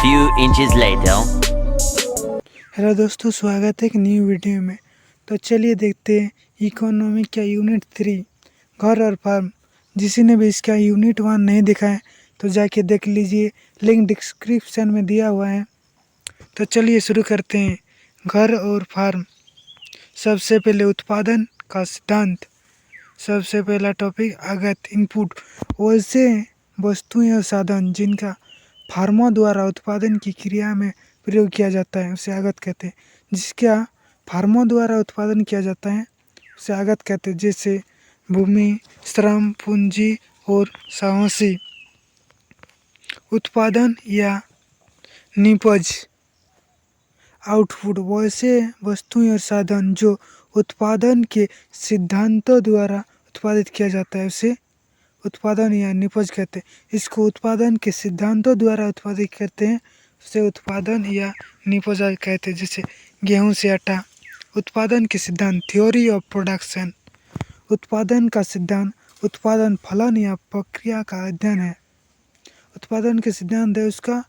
few inches later. Hello दोस्तों, स्वागत है एक न्यू वीडियो में। तो चलिए देखते हैं इकोनॉमिक का यूनिट 3 घर और फार्म। जिसी ने भी इसका यूनिट 1 नहीं देखा है तो जाके देख लीजिए, लिंक डिस्क्रिप्शन में दिया हुआ है। तो चलिए शुरू करते हैं। घर और फार्म। सबसे पहले उत्पादन का सिद्धांत। सबसे पहला टॉपिक आगत इनपुट। वैसे वस्तुएं और साधन जिनका फार्मों द्वारा उत्पादन की क्रिया में प्रयोग किया जाता है उसे आगत कहते हैं। जिसका फार्मों द्वारा उत्पादन किया जाता है उसे आगत कहते हैं, जैसे भूमि, श्रम, पूंजी और साहसी। उत्पादन या निपज आउटपुट। वैसे वस्तुएं और साधन जो उत्पादन के सिद्धांतों द्वारा उत्पादित किया जाता है उसे उत्पादन या निपज कहते हैं। इसको उत्पादन के सिद्धांतों द्वारा उत्पादित करते हैं उसे उत्पादन या निपज कहते हैं, जैसे गेहूं से आटा। उत्पादन के सिद्धांत थ्योरी ऑफ प्रोडक्शन। उत्पादन का सिद्धांत उत्पादन फलन या प्रक्रिया का अध्ययन है। उत्पादन के सिद्धांत है उसका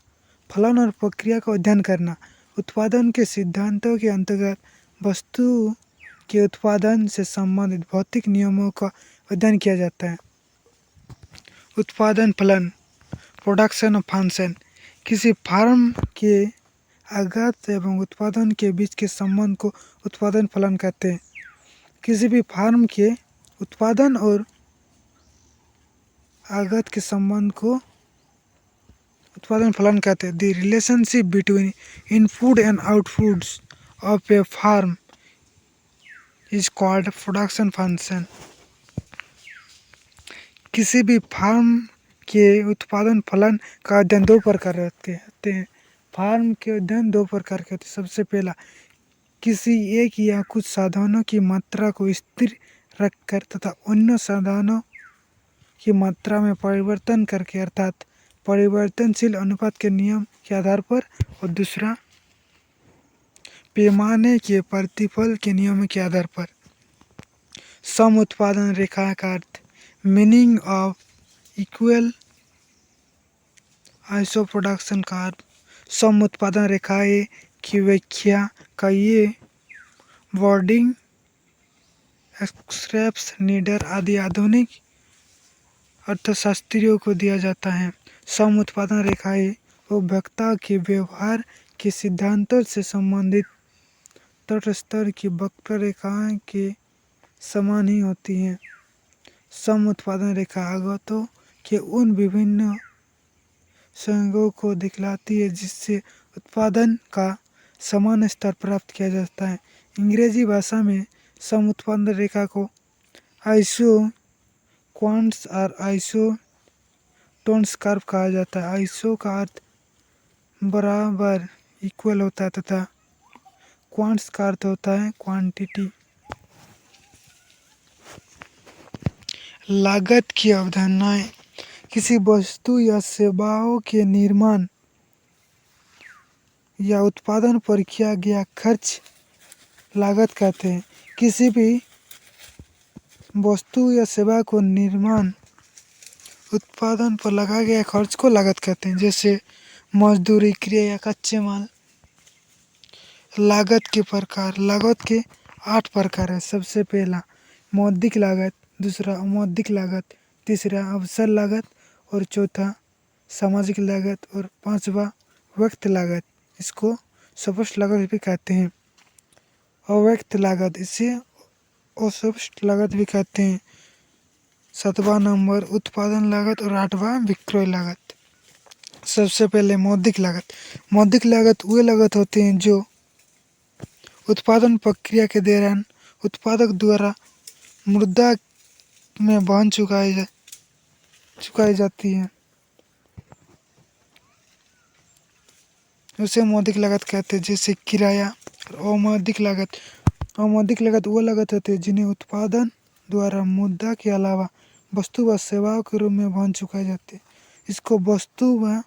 फलन और प्रक्रिया का अध्ययन करना। उत्पादन के सिद्धांतों के अंतर्गत वस्तु के उत्पादन से संबंधित भौतिक नियमों का अध्ययन किया जाता है। उत्पादन फलन प्रोडक्शन ऑफ फंक्शन। किसी फार्म के आगत एवं उत्पादन के बीच के संबंध को उत्पादन फलन कहते हैं। किसी भी फार्म के उत्पादन और आगत के संबंध को उत्पादन फलन कहते हैं। The relationship between input and outputs of a farm is called production function. किसी भी फार्म के उत्पादन फलन का अध्ययन दो प्रकार होते हैं। फार्म के अध्ययन दो प्रकार के होते हैं। सबसे पहला, किसी एक या कुछ साधनों की मात्रा को स्थिर रखकर तथा अन्य साधनों की मात्रा में परिवर्तन करके, अर्थात परिवर्तनशील अनुपात के नियम के आधार पर। और दूसरा, पैमाने के प्रतिफल के नियम के आधार पर। सम उत्पादन रेखा का अर्थ meaning of equal iso production का अर्थ सम उत्पादन रेखाएं की व्याख्या का ये वर्डिंग एक्सरेप्स नीडर आदि आधुनिक अर्थशास्त्रियों को दिया जाता है। सम उत्पादन रेखाएं उपभोक्ता के व्यवहार के सिद्धांतों से संबंधित तटस्थ की वक्र रेखाएं के समान ही होती हैं। सम उत्पादन रेखा आगतों के उन विभिन्न संयोगों को दिखलाती है जिससे उत्पादन का समान स्तर प्राप्त किया जाता है। अंग्रेजी भाषा में सम उत्पादन रेखा को आइसो क्वांट्स और आइसो टोन्स कर्व कहा जाता है। आइसो का अर्थ बराबर इक्वल होता है तथा क्वांट्स का अर्थ होता है क्वांटिटी। लागत की अवधारणाएं। किसी वस्तु या सेवाओं के निर्माण या उत्पादन पर किया गया खर्च लागत कहते हैं। किसी भी वस्तु या सेवा को निर्माण उत्पादन पर लगाया गया खर्च को लागत कहते हैं, जैसे मजदूरी, क्रिया या कच्चे माल। लागत के प्रकार। लागत के 8 प्रकार है। सबसे पहला मौद्रिक लागत, दूसरा अमौद्रिक लागत, तीसरा अवसर लागत और चौथा सामाजिक लागत और पांचवा व्यक्त लागत। इसको स्पष्ट लागत भी कहते हैं। अव्यक्त लागत, इसे अस्पष्ट लागत भी कहते हैं। 7वां नंबर उत्पादन लागत और 8वां विक्रय लागत। सबसे पहले मौद्रिक लागत। मौद्रिक लागत वे लागत होते हैं जो उत्पादन प्रक्रिया के दौरान उत्पादक द्वारा मुद्रा में वहन चुकाई जाती है, उसे मौद्रिक लागत कहते हैं, जैसे किराया। अमौद्रिक लागत। अमौद्रिक लागत वो लागत होती है जिन्हें उत्पादन द्वारा मुद्रा के अलावा वस्तु व सेवाओं के रूप में वहन चुकाई जाती है। इसको वस्तु व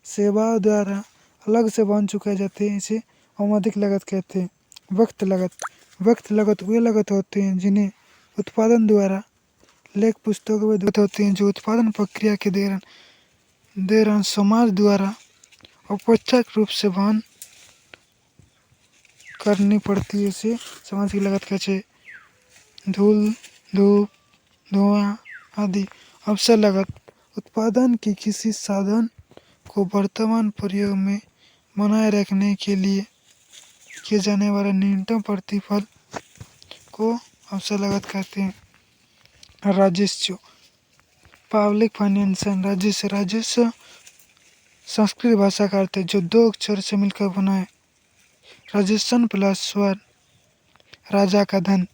सेवाओं द्वारा अलग से वहन चुकाई जाती है, इसे अमौद्रिक लागत कहते हैं। व्यक्त लागत। व्यक्त लागत वे लागत होते हैं जिन्हें उत्पादन द्वारा लेख पुस्तकों में होते हैं जो उत्पादन प्रक्रिया के दौरान समाज द्वारा अप्रत्यक्ष रूप से वहन करनी पड़ती है। इसे समाज की लागत कैसे धूल, धूप, धुआं आदि। अवसर लागत उत्पादन के किसी साधन को वर्तमान प्रयोग में बनाए रखने के लिए किए जाने वाला न्यूनतम प्रतिफल को अवसर लागत कहते हैं। राजस्व पब्लिक फाइनेंशियल राजस्व राजस्व संस्कृत भाषा का अर्थ है जो दो अक्षर से मिलकर बना है। राजस्व प्लस स्वर राजा का धन।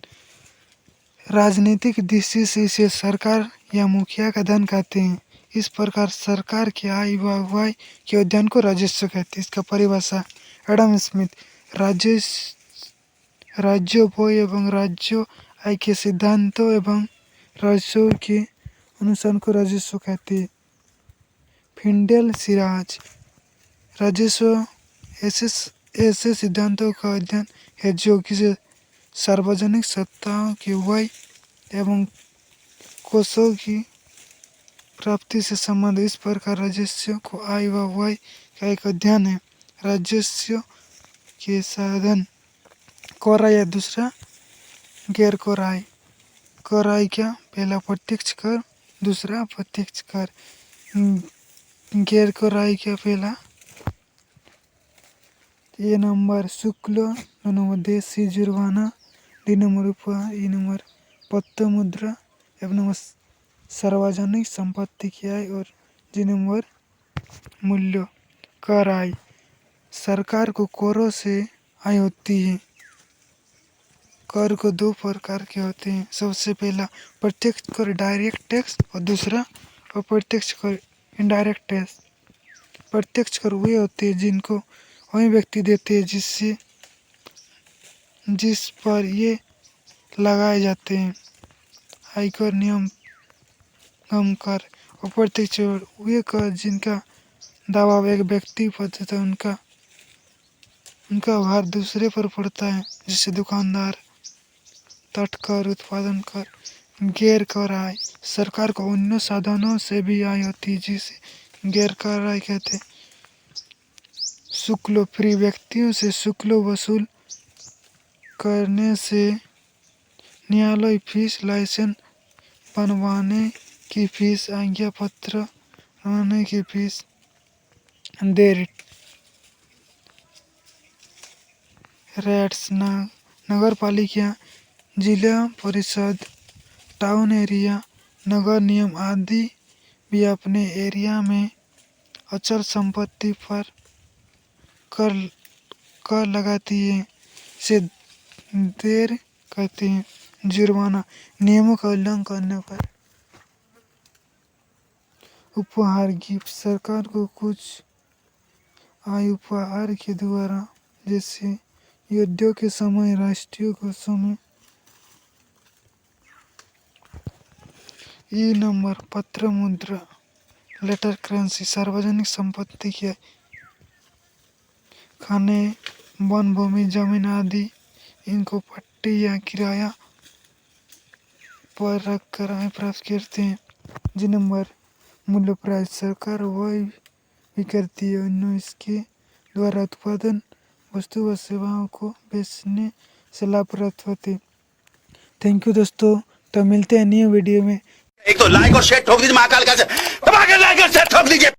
राजनीतिक दृष्टि से इसे सरकार या मुखिया का धन कहते हैं। इस प्रकार सरकार के आय व व्यय के अध्ययन को राजस्व कहते हैं। इसका परिभाषा एडम स्मिथ राज्यों एवं राज्यों आय के सिद्धांतों एवं राजस्व के अनुसार को राजस्व कहते हैं। फिंडेल सिराज राजस्व ऐसे सिद्धांतों का अध्ययन है जो किसी सार्वजनिक सत्ताओं के व्यय एवं कोषों की प्राप्ति से संबंधित। इस प्रकार राजस्व को आय व व्यय का एक अध्ययन है। राजस्व के साधन कर आय या दूसरा गैर कर आय। कर आय क्या पहला प्रत्यक्ष कर दूसरा अप्रत्यक्ष कर। गैर कर आय क्या पहला ये नंबर शुक्ल 2 नंबर देशी जुर्माना 3 नंबर रुपया 3 नंबर पत्ता मुद्रा 1 नंबर सार्वजनिक संपत्ति की आय और 3 नंबर मूल्य। कर आय सरकार को करों से आय होती है। कर को दो प्रकार के होते हैं। सबसे पहला प्रत्यक्ष कर डायरेक्ट टैक्स और दूसरा अप्रत्यक्ष कर इनडायरेक्ट टैक्स। प्रत्यक्ष कर वे होते हैं जिनको वही व्यक्ति देते हैं जिस पर ये लगाए जाते हैं। आयकर नियम कम कर। अप्रत्यक्ष वे कर जिनका दावा एक व्यक्ति पर तथा उनका भार दूसरे पर पड़ता है, जैसे दुकानदार। तटकर उत्पादन कर। गैर कर आय सरकार को अन्य साधनों से भी आय होती है जिसे गैर कर आय कहते हैं। शुल्क फ्री व्यक्तियों से शुल्क वसूल करने से न्यायालय फीस, लाइसेंस बनवाने की फीस, आज्ञा पत्र बनवाने की फीस। रेट्स नगर पालिका, जिला परिषद, टाउन एरिया, नगर निगम आदि भी अपने एरिया में अचल संपत्ति पर कर लगाती है। से देर कहते हैं। जुर्माना नियमों का उल्लंघन करने पर। उपहार गिफ्ट सरकार को कुछ आय उपहार के द्वारा जैसे युद्धों के समय राष्ट्रीय कोषों में। ई नंबर पत्र मुद्रा लेटर करेंसी सार्वजनिक संपत्ति के खाने वन भूमि जमीन आदि इनको पट्टी या किराया पर रख कर आय प्राप्त करते हैं। जी नंबर मूल्य प्राइस सरकार वह भी करती है अन्य इसके द्वारा उत्पादन वस्तु व सेवाओं को बेचने से लाभ प्राप्त होते। थैंक यू दोस्तों, तो मिलते हैं न्यू वीडियो में। एक तो लाइक और शेयर ठोक दीजिए, महाकाल का दबा के लाइक और शेयर ठोक दीजिए।